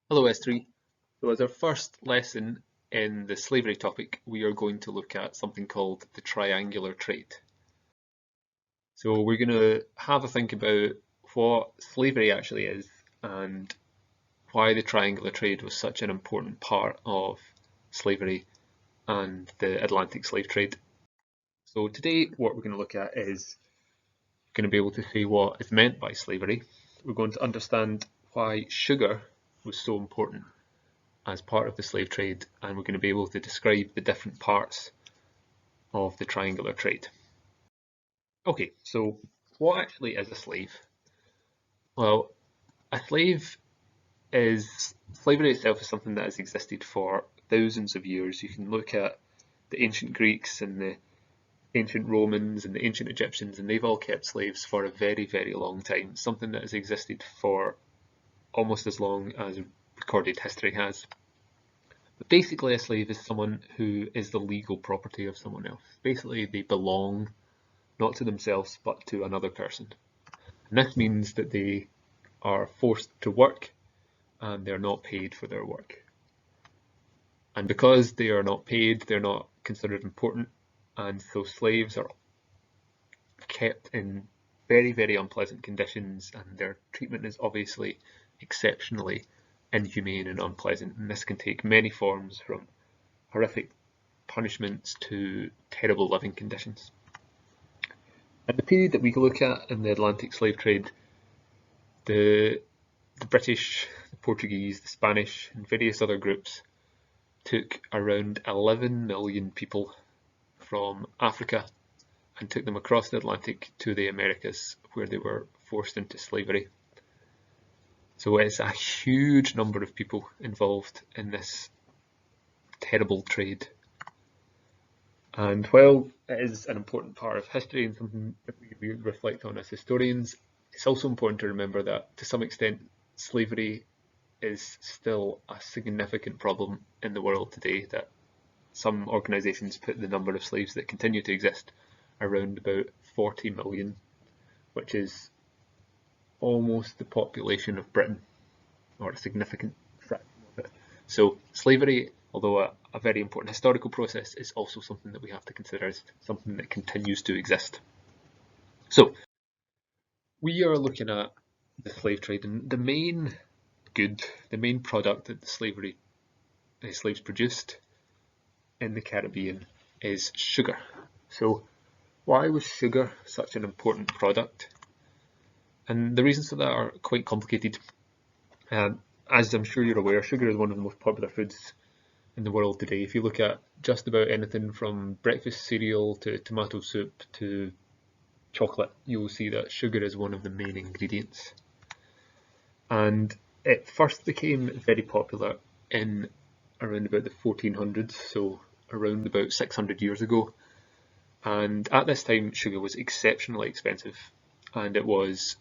Hello S3. So as our first lesson in the slavery topic, we are going to look at something called the triangular trade. So we're going to have a think about what slavery actually is and why the triangular trade was such an important part of slavery and the Atlantic slave trade. So today what we're going to look at is going to be able to say what is meant by slavery. We're going to understand why sugar was so important as part of the slave trade, and we're going to be able to describe the different parts of the triangular trade. Okay, so what actually is a slave? Well, a slave is slavery itself is something that has existed for thousands of years. You can look at the ancient Greeks and the ancient Romans and the ancient Egyptians, and they've all kept slaves for a very, very long time. Something that has existed for almost as long as recorded history has. But basically, a slave is someone who is the legal property of someone else. Basically, they belong not to themselves, but to another person. And this means that they are forced to work and they're not paid for their work. And because they are not paid, they're not considered important, and so slaves are kept in very, very unpleasant conditions, and their treatment is obviously exceptionally inhumane and unpleasant. And this can take many forms, from horrific punishments to terrible living conditions. And the period that we look at in the Atlantic slave trade, the British, the Portuguese, the Spanish, and various other groups took around 11 million people from Africa and took them across the Atlantic to the Americas, where they were forced into slavery. So it's a huge number of people involved in this terrible trade. And while it is an important part of history and something that we reflect on as historians, it's also important to remember that to some extent slavery is still a significant problem in the world today, that some organisations put the number of slaves that continue to exist around about 40 million, which is almost the population of Britain, or a significant fraction of it. So slavery, although a very important historical process, is also something that we have to consider as something that continues to exist. So we are looking at the slave trade, and the main good, the main product that the slaves produced in the Caribbean is sugar. So why was sugar such an important product? And the reasons for that are quite complicated. As I'm sure you're aware, sugar is one of the most popular foods in the world today. If you look at just about anything from breakfast cereal to tomato soup to chocolate, you will see that sugar is one of the main ingredients. And it first became very popular in around about the 1400s, so around about 600 years ago. And at this time, sugar was exceptionally expensive, and it was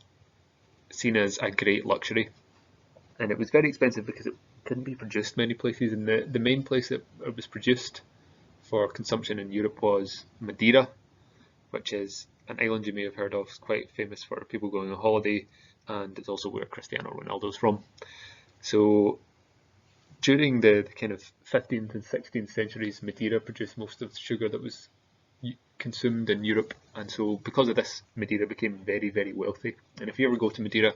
seen as a great luxury. And it was very expensive because it couldn't be produced many places, and the main place that it was produced for consumption in Europe was Madeira, which is an island you may have heard of. It's quite famous for people going on holiday, and it's also where Cristiano Ronaldo's from. So during the kind of 15th and 16th centuries, Madeira produced most of the sugar that was consumed in Europe, and so because of this, Madeira became very, very wealthy. And if you ever go to Madeira,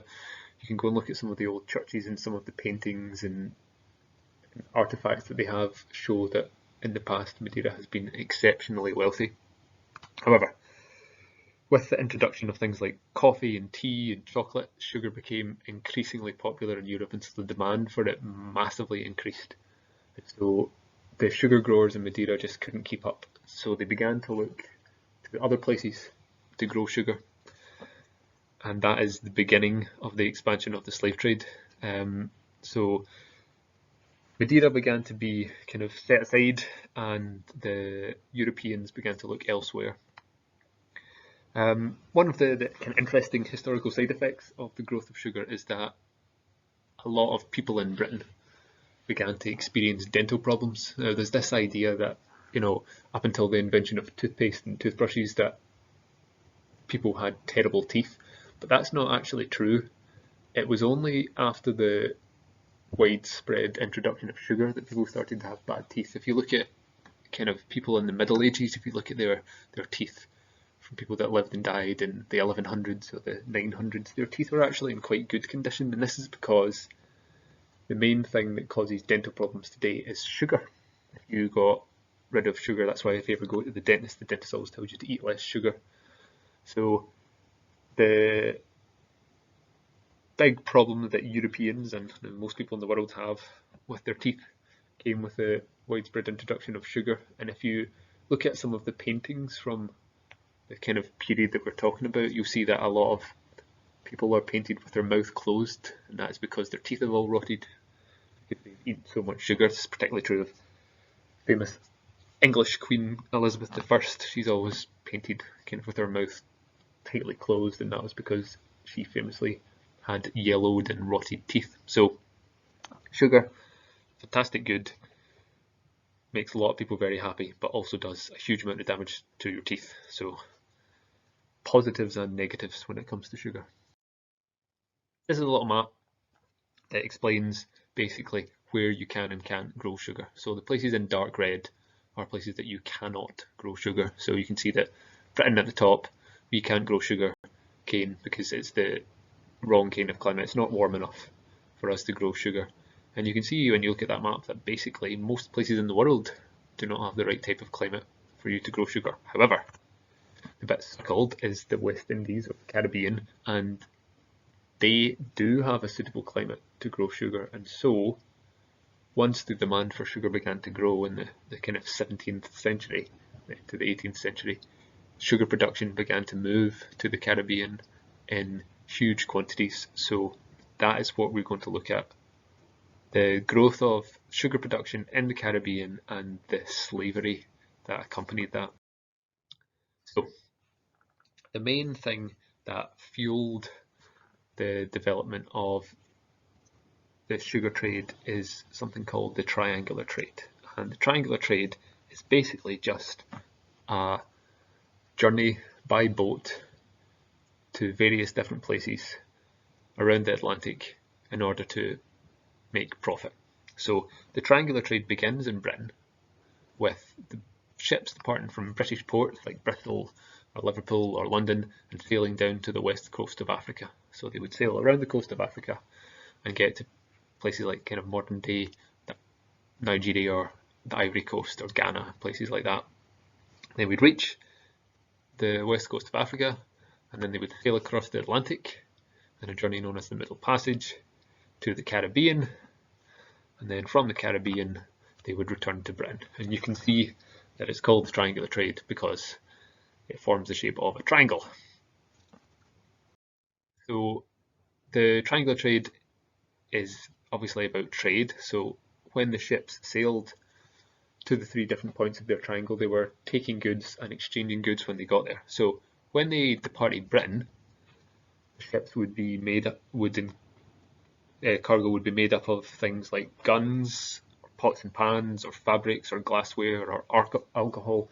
you can go and look at some of the old churches, and some of the paintings and artifacts that they have show that in the past Madeira has been exceptionally wealthy. However, with the introduction of things like coffee and tea and chocolate, sugar became increasingly popular in Europe, and so the demand for it massively increased. And so the sugar growers in Madeira just couldn't keep up, so they began to look to other places to grow sugar. And that is the beginning of the expansion of the slave trade. So Madeira began to be kind of set aside, and the Europeans began to look elsewhere. One of the kind of interesting historical side effects of the growth of sugar is that a lot of people in Britain began to experience dental problems. Now, there's this idea that, up until the invention of toothpaste and toothbrushes, that people had terrible teeth, but that's not actually true. It was only after the widespread introduction of sugar that people started to have bad teeth. If you look at kind of people in the Middle Ages, if you look at their teeth from people that lived and died in the 1100s or the 900s, their teeth were actually in quite good condition, and this is because the main thing that causes dental problems today is sugar. If you got rid of sugar, that's why if you ever go to the dentist always tells you to eat less sugar. So the big problem that Europeans and most people in the world have with their teeth came with the widespread introduction of sugar. And if you look at some of the paintings from the kind of period that we're talking about, you'll see that a lot of people are painted with their mouth closed, and that's because their teeth have all rotted because they've eaten so much sugar. This is particularly true of famous English Queen Elizabeth I. She's always painted kind of with her mouth tightly closed, and that was because she famously had yellowed and rotted teeth. So sugar, fantastic good, makes a lot of people very happy, but also does a huge amount of damage to your teeth. So positives and negatives when it comes to sugar. This is a little map that explains basically where you can and can't grow sugar. So the places in dark red are places that you cannot grow sugar. So you can see that Britain at the top, we can't grow sugar cane because it's the wrong kind of climate. It's not warm enough for us to grow sugar. And you can see when you look at that map that basically most places in the world do not have the right type of climate for you to grow sugar. However, the bit called is the West Indies or the Caribbean, and they do have a suitable climate to grow sugar. And so once the demand for sugar began to grow in the kind of 17th century to the 18th century, sugar production began to move to the Caribbean in huge quantities. So that is what we're going to look at. The growth of sugar production in the Caribbean and the slavery that accompanied that. So the main thing that fueled the development of the sugar trade is something called the triangular trade. And the triangular trade is basically just a journey by boat to various different places around the Atlantic in order to make profit. So the triangular trade begins in Britain with the ships departing from British ports like Bristol or Liverpool or London and sailing down to the west coast of Africa. So they would sail around the coast of Africa and get to places like kind of modern day Nigeria or the Ivory Coast or Ghana, places like that. They would reach the west coast of Africa and then they would sail across the Atlantic in a journey known as the Middle Passage to the Caribbean, and then from the Caribbean they would return to Britain. And you can see that it's called the triangular trade because it forms the shape of a triangle. So the triangular trade is obviously about trade. So when the ships sailed to the three different points of their triangle, they were taking goods and exchanging goods when they got there. So when they departed Britain, the ships would be made up, cargo would be made up of things like guns, or pots and pans, or fabrics, or glassware, or alcohol,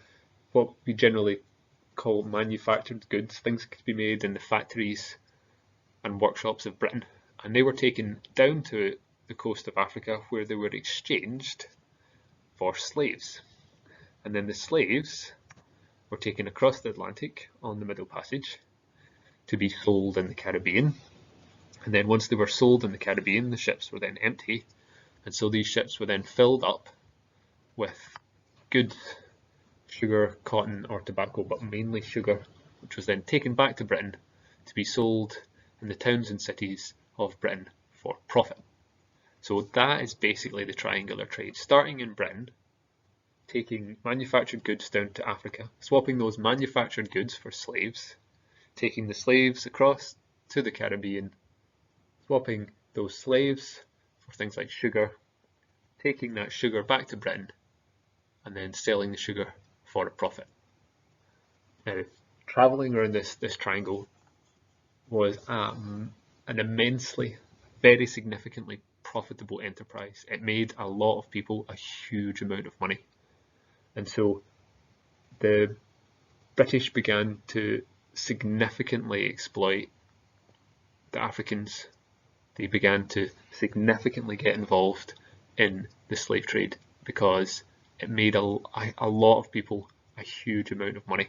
what we generally call manufactured goods. Things could be made in the factories and workshops of Britain, and they were taken down to the coast of Africa where they were exchanged for slaves. And then the slaves were taken across the Atlantic on the Middle Passage to be sold in the Caribbean. And then once they were sold in the Caribbean, the ships were then empty, and so these ships were then filled up with goods, sugar, cotton or tobacco, but mainly sugar, which was then taken back to Britain to be sold in the towns and cities of Britain for profit. So that is basically the triangular trade, starting in Britain, taking manufactured goods down to Africa, swapping those manufactured goods for slaves, taking the slaves across to the Caribbean, swapping those slaves for things like sugar, taking that sugar back to Britain, and then selling the sugar for a profit. Now, travelling around this triangle was an immensely, very significantly profitable enterprise. It made a lot of people a huge amount of money. And so the British began to significantly exploit the Africans they began to significantly get involved in the slave trade because it made a lot of people a huge amount of money.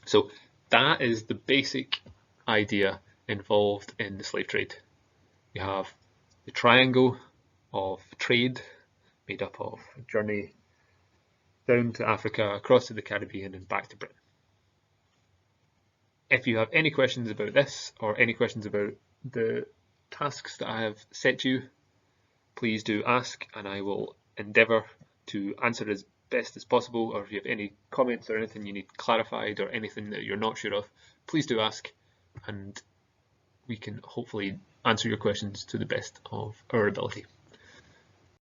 So that is the basic idea involved in the slave trade. You have the triangle of trade made up of a journey down to Africa, across to the Caribbean and back to Britain. If you have any questions about this or any questions about the tasks that I have set you, please do ask and I will endeavour to answer as best as possible. Or if you have any comments or anything you need clarified or anything that you're not sure of, please do ask and we can hopefully answer your questions to the best of our ability.